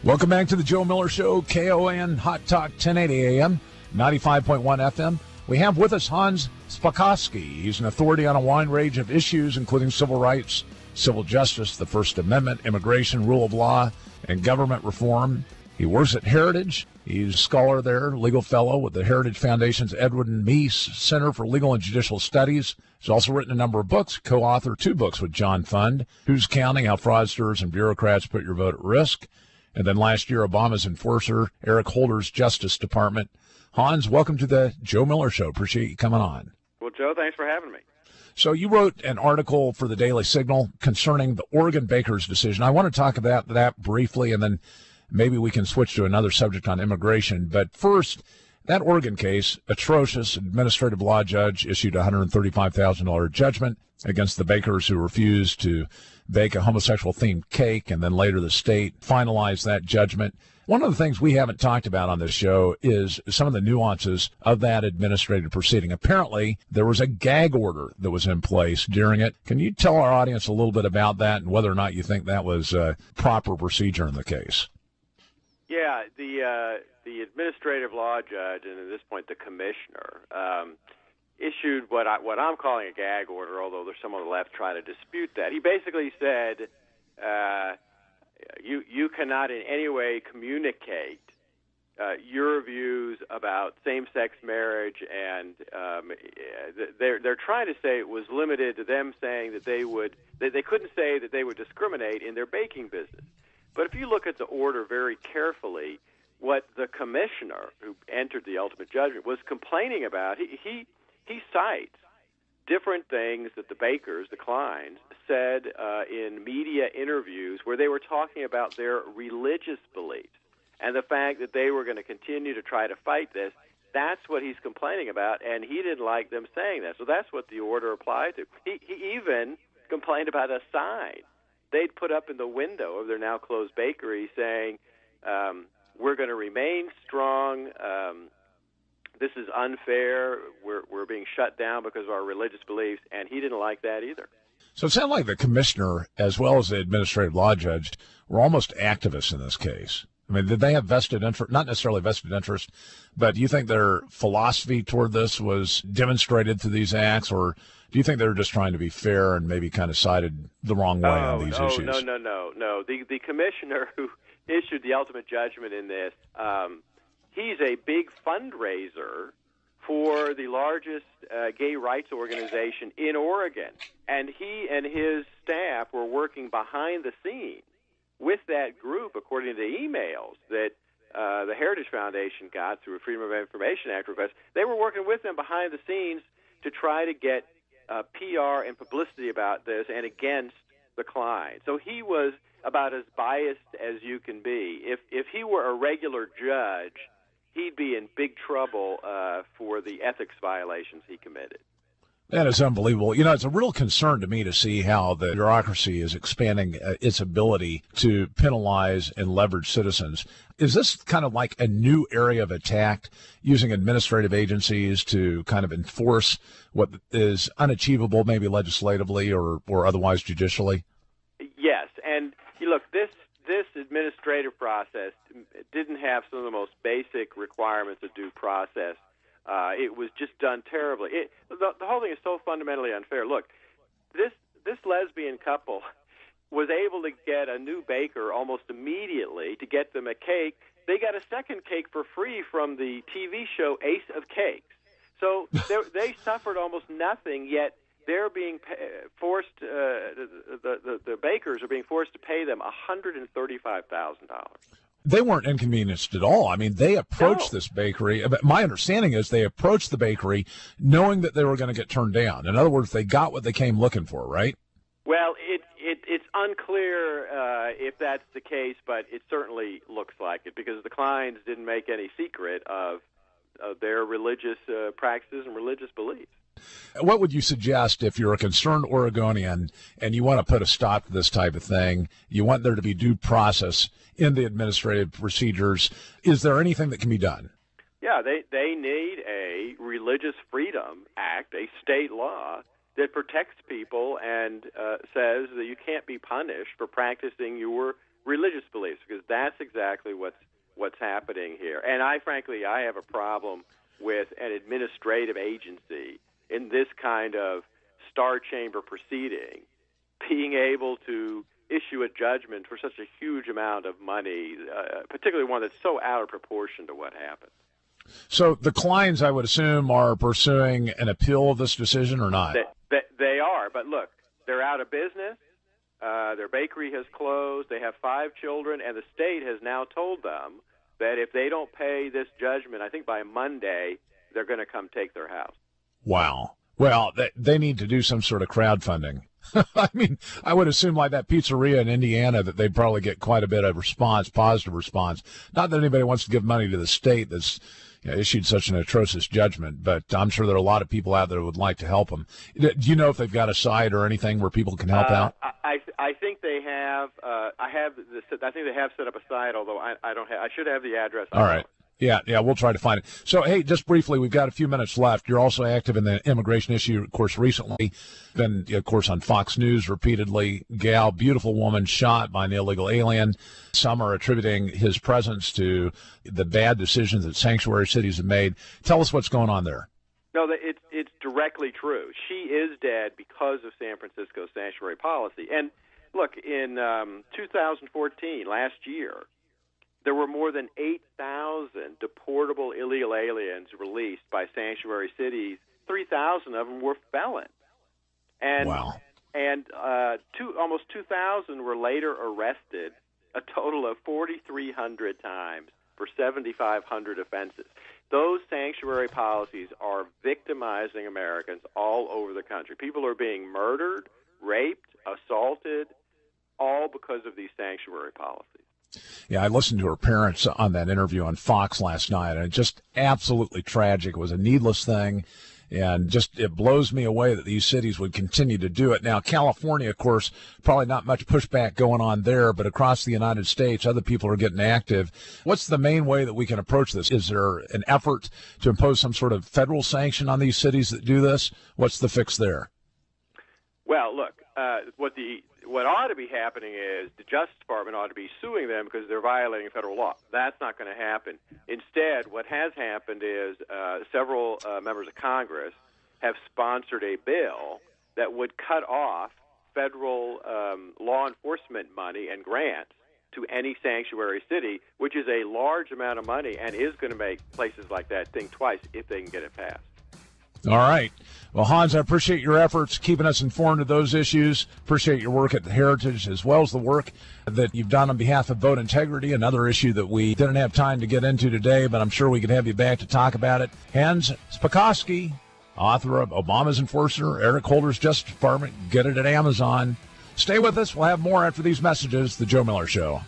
Welcome back to the Joe Miller Show, KON Hot Talk, 1080 AM, 95.1 FM. We have with us Hans Spakovsky. He's an authority on a wide range of issues, including civil rights, civil justice, the First Amendment, immigration, rule of law, and government reform. He works at Heritage. He's a scholar there, legal fellow with the Heritage Foundation's Edward and Meese Center for Legal and Judicial Studies. He's also written a number of books, co-authored 2 books with John Fund, Who's Counting, How Fraudsters and Bureaucrats Put Your Vote at Risk. And then last year, Obama's enforcer, Eric Holder's Justice Department. Hans, welcome to the Joe Miller Show. Appreciate you coming on. Well, Joe, thanks for having me. So you wrote an article for the Daily Signal concerning the Oregon Bakers decision. I want to talk about that briefly, and then maybe we can switch to another subject on immigration. But first, that Oregon case, atrocious. Administrative law judge issued a $135,000 judgment against the bakers who refused to bake a homosexual-themed cake, and then later the state finalized that judgment. One of the things we haven't talked about on this show is some of the nuances of that administrative proceeding. Apparently, there was a gag order that was in place during it. Can you tell our audience a little bit about that and whether or not you think that was a proper procedure in the case? Yeah, the administrative law judge, and at this point the commissioner, issued what I'm calling a gag order, although there's some on the left try to dispute that. He basically said, you cannot in any way communicate your views about same-sex marriage, and they're trying to say it was limited to them saying that they couldn't say that they would discriminate in their baking business. But if you look at the order very carefully, what the commissioner who entered the ultimate judgment was complaining about, he cites different things that the bakers, the Kleins, said in media interviews where they were talking about their religious beliefs and the fact that they were going to continue to try to fight this. That's what he's complaining about, and he didn't like them saying that. So that's what the order applied to. He even complained about a sign they'd put up in the window of their now closed bakery saying, we're going to remain strong, this is unfair, we're being shut down because of our religious beliefs, and he didn't like that either. So it sounded like the commissioner, as well as the administrative law judge, were almost activists in this case. I mean, did they have vested interest, not necessarily vested interest, but do you think their philosophy toward this was demonstrated through these acts, or do you think they were just trying to be fair and maybe kind of sided the wrong way on these issues? No. The commissioner who issued the ultimate judgment in this, he's a big fundraiser for the largest gay rights organization in Oregon, and he and his staff were working behind the scenes with that group, according to the emails that the Heritage Foundation got through a Freedom of Information Act request. They were working with them behind the scenes to try to get PR and publicity about this and against the Klein. So he was about as biased as you can be. If he were a regular judge, he'd be in big trouble for the ethics violations he committed. That is unbelievable. You know, it's a real concern to me to see how the bureaucracy is expanding its ability to penalize and leverage citizens. Is this kind of like a new area of attack, using administrative agencies to kind of enforce what is unachievable, maybe legislatively or otherwise judicially? Yes, and look, this administrative process didn't have some of the most basic requirements of due process. It was just done terribly. The whole thing is so fundamentally unfair. Look, this lesbian couple was able to get a new baker almost immediately to get them a cake. They got a second cake for free from the TV show Ace of Cakes. So they suffered almost nothing, yet they're being forced, the bakers are being forced to pay them $135,000. They weren't inconvenienced at all. I mean, they approached this bakery. My understanding is they approached the bakery knowing that they were going to get turned down. In other words, they got what they came looking for, right? Well, it's unclear if that's the case, but it certainly looks like it, because the Kleins didn't make any secret of their religious practices and religious beliefs. What would you suggest if you're a concerned Oregonian and you want to put a stop to this type of thing? You want there to be due process in the administrative procedures. Is there anything that can be done? Yeah, they need a Religious Freedom Act, a state law that protects people and says that you can't be punished for practicing your religious beliefs, because that's exactly what's happening here. And I have a problem with an administrative agency in this kind of Star Chamber proceeding being able to issue a judgment for such a huge amount of money, particularly one that's so out of proportion to what happened. So the Kleins, I would assume, are pursuing an appeal of this decision or not? They are, but look, they're out of business. Their bakery has closed. They have 5 children, and the state has now told them that if they don't pay this judgment, I think by Monday, they're going to come take their house. Wow. Well, they need to do some sort of crowdfunding. I mean, I would assume like that pizzeria in Indiana that they'd probably get quite a bit of response, positive response. Not that anybody wants to give money to the state that's issued such an atrocious judgment, but I'm sure there are a lot of people out there who would like to help them. Do you know if they've got a site or anything where people can help out? I think they have. I think they have set up a site, although I don't have. I should have the address. All right. Yeah, we'll try to find it. So, hey, just briefly, we've got a few minutes left. You're also active in the immigration issue, of course, recently. Been, of course, on Fox News repeatedly. Gal, beautiful woman, shot by an illegal alien. Some are attributing his presence to the bad decisions that sanctuary cities have made. Tell us what's going on there. No, it's directly true. She is dead because of San Francisco's sanctuary policy. And, look, in 2014, last year, there were more than 8,000 deportable illegal aliens released by sanctuary cities. 3,000 of them were felons. And, wow. And almost 2,000 were later arrested, a total of 4,300 times for 7,500 offenses. Those sanctuary policies are victimizing Americans all over the country. People are being murdered, raped, assaulted, all because of these sanctuary policies. Yeah, I listened to her parents on that interview on Fox last night, and it's just absolutely tragic. It was a needless thing, and just it blows me away that these cities would continue to do it. Now, California, of course, probably not much pushback going on there, but across the United States, other people are getting active. What's the main way that we can approach this? Is there an effort to impose some sort of federal sanction on these cities that do this? What's the fix there? Well, look, what ought to be happening is the Justice Department ought to be suing them because they're violating federal law. That's not going to happen. Instead, what has happened is several members of Congress have sponsored a bill that would cut off federal law enforcement money and grants to any sanctuary city, which is a large amount of money and is going to make places like that think twice if they can get it passed. All right. Well, Hans, I appreciate your efforts keeping us informed of those issues. Appreciate your work at the Heritage as well as the work that you've done on behalf of vote integrity, another issue that we didn't have time to get into today, but I'm sure we could have you back to talk about it. Hans Spakovsky, author of Obama's Enforcer, Eric Holder's Justice Department. Get it at Amazon. Stay with us. We'll have more after these messages. The Joe Miller Show.